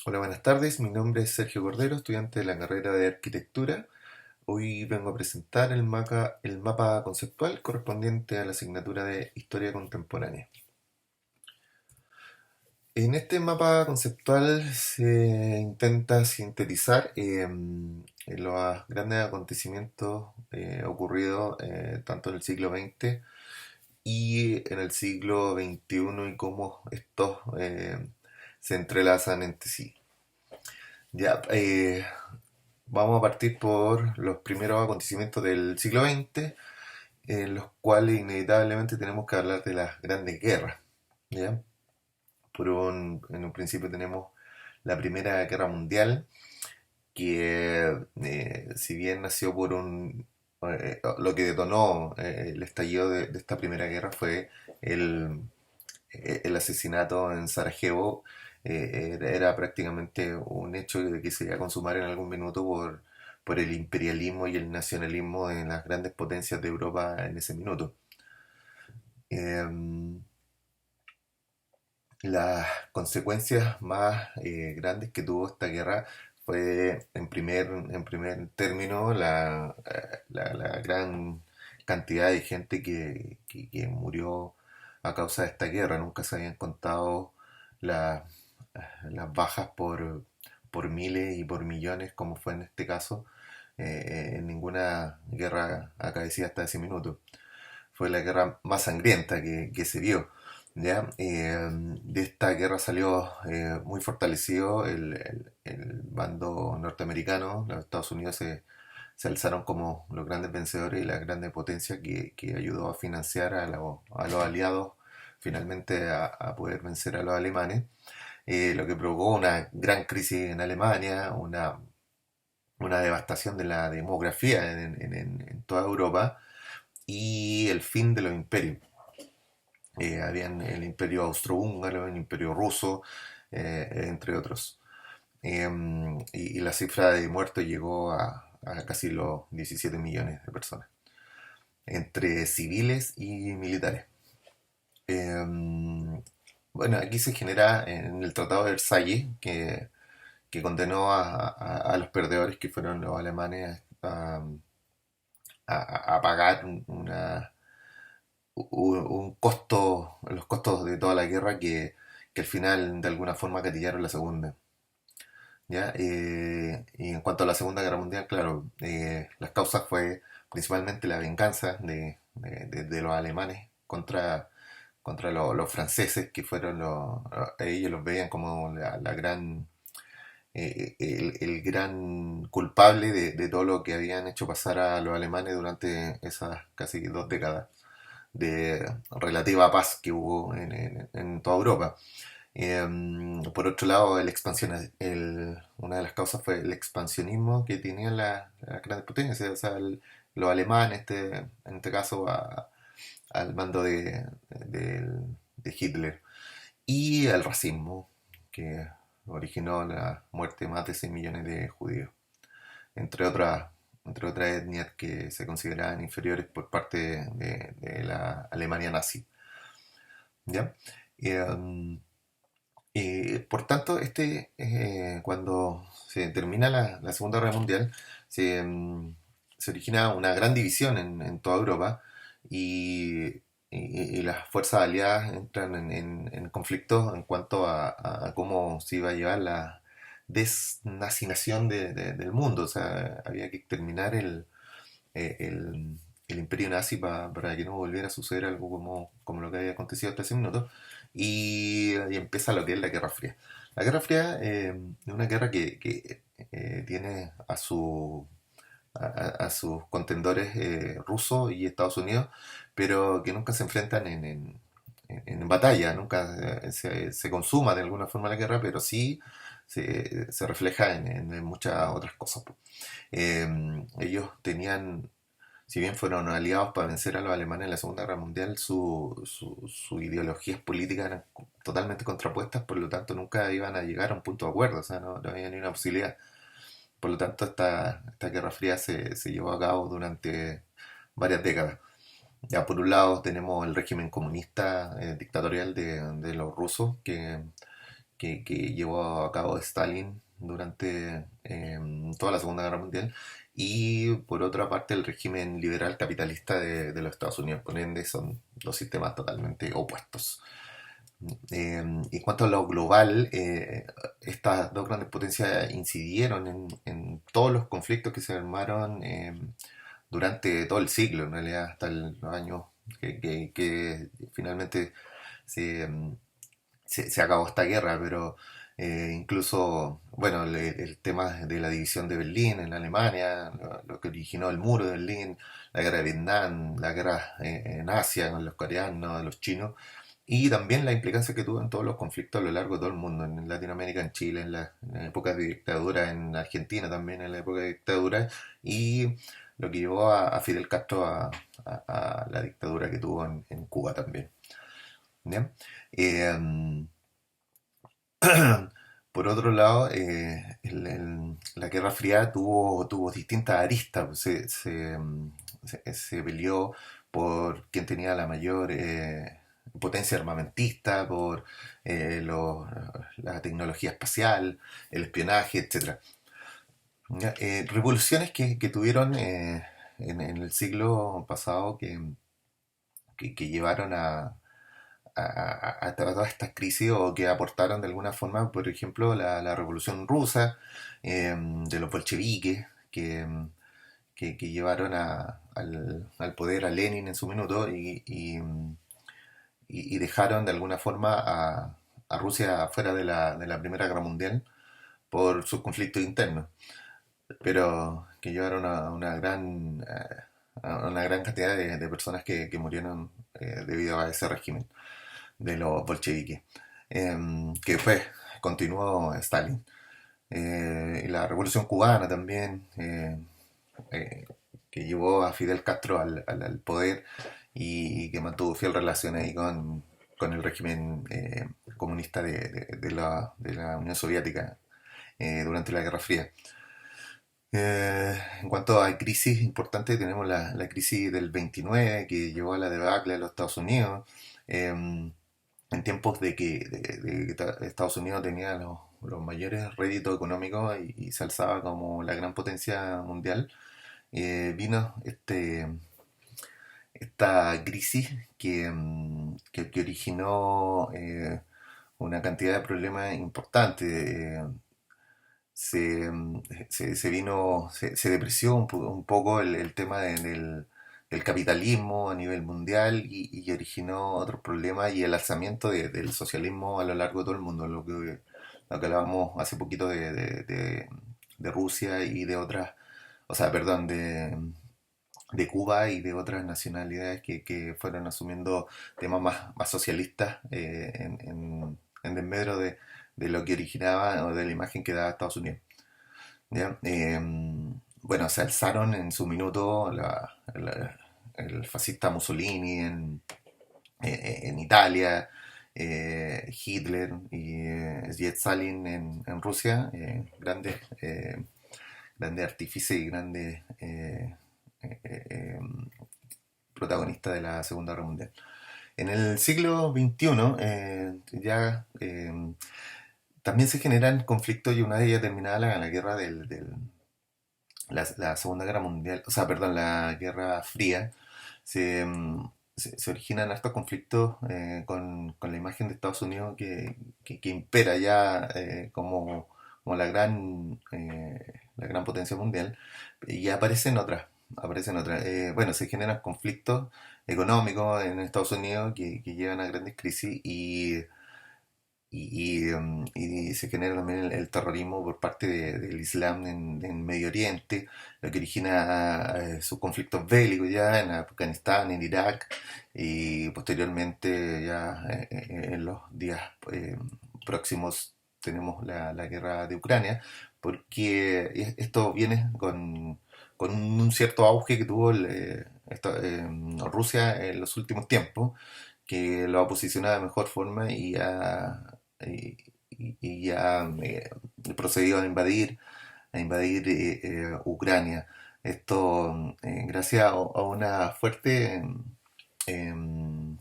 Hola, buenas tardes. Mi nombre es Sergio Cordero, estudiante de la carrera de Arquitectura. Hoy vengo a presentar el mapa conceptual correspondiente a la asignatura de Historia Contemporánea. En este mapa conceptual se intenta sintetizar los grandes acontecimientos ocurridos tanto en el siglo XX y en el siglo XXI y cómo estos se entrelazan entre sí. Ya, vamos a partir por los primeros acontecimientos del siglo XX, en los cuales inevitablemente tenemos que hablar de las grandes guerras. ¿Ya? En un principio tenemos la Primera Guerra Mundial, que si bien nació lo que detonó el estallido de esta Primera Guerra fue el, el asesinato en Sarajevo. Era prácticamente un hecho de que se iba a consumar en algún minuto por el imperialismo y el nacionalismo de las grandes potencias de Europa en ese minuto. Eh, las consecuencias más grandes que tuvo esta guerra fue, en primer término, la gran cantidad de gente que murió a causa de esta guerra. Nunca se habían contado la- las bajas por miles y por millones, como fue en este caso, en ninguna guerra acaecida hasta ese minuto. Fue la guerra más sangrienta que se vio. ¿Ya? De esta guerra salió muy fortalecido el bando norteamericano. Los Estados Unidos se alzaron como los grandes vencedores y la grande potencia que ayudó a financiar a los aliados finalmente a poder vencer a los alemanes, lo que provocó una gran crisis en Alemania, una devastación de la demografía en toda Europa y el fin de los imperios. Habían el imperio austrohúngaro, el imperio ruso, entre otros. Y la cifra de muertos llegó a casi los 17 millones de personas, entre civiles y militares. Bueno, aquí se genera en el Tratado de Versalles, que condenó a los perdedores, que fueron los alemanes, a pagar un costo, los costos de toda la guerra que al final de alguna forma gatillaron la segunda. ¿Ya? Y en cuanto a la Segunda Guerra Mundial, claro, las causas fue principalmente la venganza de los alemanes contra los franceses, que fueron ellos los veían como la gran, el gran culpable de todo lo que habían hecho pasar a los alemanes durante esas casi 2 décadas de relativa paz que hubo en toda Europa. Por otro lado, una de las causas fue el expansionismo que tenían las grandes potencias, o sea, los alemanes, en este caso, al mando de Hitler, y el racismo, que originó la muerte de más de 6 millones de judíos, entre otras, entre otras etnias que se consideraban inferiores por parte de la Alemania nazi. ¿Ya? Eh, por tanto, cuando se termina la Segunda Guerra Mundial, se origina una gran división en toda Europa y, y las fuerzas aliadas entran en conflicto en cuanto a cómo se iba a llevar la desnazinación del mundo. O sea, había que exterminar el imperio nazi para que no volviera a suceder algo como lo que había acontecido hasta ese minuto. Y empieza lo que es la Guerra Fría. La Guerra Fría es una guerra que tiene a sus contendores rusos y Estados Unidos, pero que nunca se enfrentan en batalla, nunca se consuma de alguna forma la guerra, pero sí se refleja en muchas otras cosas. Ellos tenían, si bien fueron aliados para vencer a los alemanes en la Segunda Guerra Mundial, sus ideologías políticas eran totalmente contrapuestas, por lo tanto nunca iban a llegar a un punto de acuerdo, o sea, no había ni una posibilidad. Por lo tanto, esta Guerra Fría se llevó a cabo durante varias décadas. Ya por un lado tenemos el régimen comunista dictatorial de los rusos, que llevó a cabo Stalin durante toda la Segunda Guerra Mundial, y por otra parte el régimen liberal capitalista de los Estados Unidos. Por ende, son dos sistemas totalmente opuestos. En cuanto a lo global, estas dos grandes potencias incidieron en todos los conflictos que se armaron durante todo el siglo, en realidad, hasta los años que finalmente se, se acabó esta guerra, pero incluso, bueno, el tema de la división de Berlín en Alemania, lo que originó el muro de Berlín, la guerra de Vietnam, la guerra en Asia con los coreanos, los chinos, y también la implicancia que tuvo en todos los conflictos a lo largo de todo el mundo, en Latinoamérica, en Chile, en épocas de dictadura, en Argentina también, en la época de dictadura, y lo que llevó a Fidel Castro a la dictadura que tuvo en Cuba también. ¿Ya? Eh, por otro lado, la Guerra Fría tuvo distintas aristas, pues. Se peleó por quién tenía la mayor potencia armamentista, por la tecnología espacial, el espionaje, etcétera. ¿Ya? Revoluciones que tuvieron en el siglo pasado que llevaron a todas estas crisis, o que aportaron de alguna forma, por ejemplo, la Revolución Rusa, de los bolcheviques, que llevaron al poder a Lenin en su minuto, y dejaron de alguna forma a Rusia fuera de la Primera Guerra Mundial por sus conflictos internos, pero que llevaron a una gran cantidad de personas que murieron debido a ese régimen de los bolcheviques, que después continuó Stalin. Y la Revolución Cubana también, eh, que llevó a Fidel Castro al poder, y que mantuvo fiel relación ahí con el régimen comunista de la Unión Soviética durante la Guerra Fría. En cuanto a crisis importantes, tenemos la crisis del 29, que llevó a la debacle de los Estados Unidos. En tiempos de que Estados Unidos tenía los mayores réditos económicos, y se alzaba como la gran potencia mundial, vino esta crisis que originó una cantidad de problemas importantes. Se depreció un poco el tema del capitalismo a nivel mundial, y originó otros problemas, y el alzamiento del socialismo a lo largo de todo el mundo, lo que hablábamos hace poquito de Rusia y de otras, o sea, perdón, de Cuba y de otras nacionalidades que fueron asumiendo temas más socialistas en desmedro de lo que originaba, o de la imagen que daba Estados Unidos. ¿Ya? Bueno, se alzaron en su minuto el fascista Mussolini en Italia, Hitler y Stalin en Rusia, grandes artífices y grandes protagonistas de la Segunda Guerra Mundial. En el siglo XXI ya también se generan conflictos, y una de ellas terminada la guerra la Segunda Guerra Mundial, o sea, perdón, la Guerra Fría, se, se originan estos conflictos con la imagen de Estados Unidos que impera ya como la gran potencia mundial, y aparecen otras. Bueno, se generan conflictos económicos en Estados Unidos que llevan a grandes crisis, y se genera también el terrorismo por parte del Islam en Medio Oriente, lo que origina sus conflictos bélicos ya en Afganistán, en Irak, y posteriormente ya en los días próximos tenemos la guerra de Ucrania, porque esto viene con un cierto auge que tuvo Rusia en los últimos tiempos, que lo ha posicionado de mejor forma, y, y ya procedió a invadir Ucrania. Esto gracias a una fuerte em,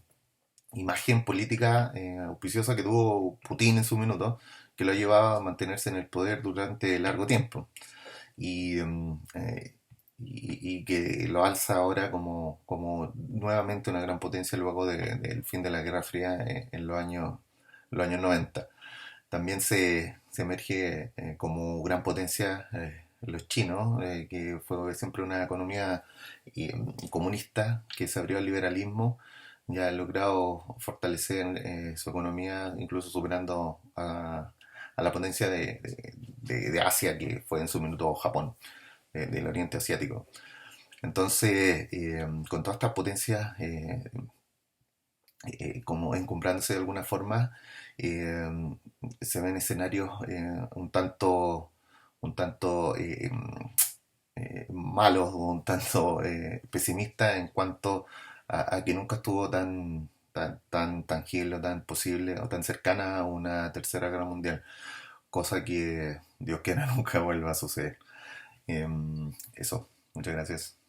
imagen política auspiciosa que tuvo Putin en su minuto, que lo llevaba a mantenerse en el poder durante largo tiempo y, y que lo alza ahora como nuevamente una gran potencia luego del fin de la Guerra Fría en los años 90. También se emerge como gran potencia los chinos, que fue siempre una economía comunista que se abrió al liberalismo, ya ha logrado fortalecer su economía, incluso superando a la potencia de Asia, que fue en su minuto Japón, del Oriente Asiático. Entonces, con todas estas potencias como encumbrándose de alguna forma, eh, se ven escenarios un tanto malos o un tanto pesimistas en cuanto a que nunca estuvo tan tangible o tan posible o tan cercana a una tercera guerra mundial, cosa que Dios quiera nunca vuelva a suceder. Eso, muchas gracias.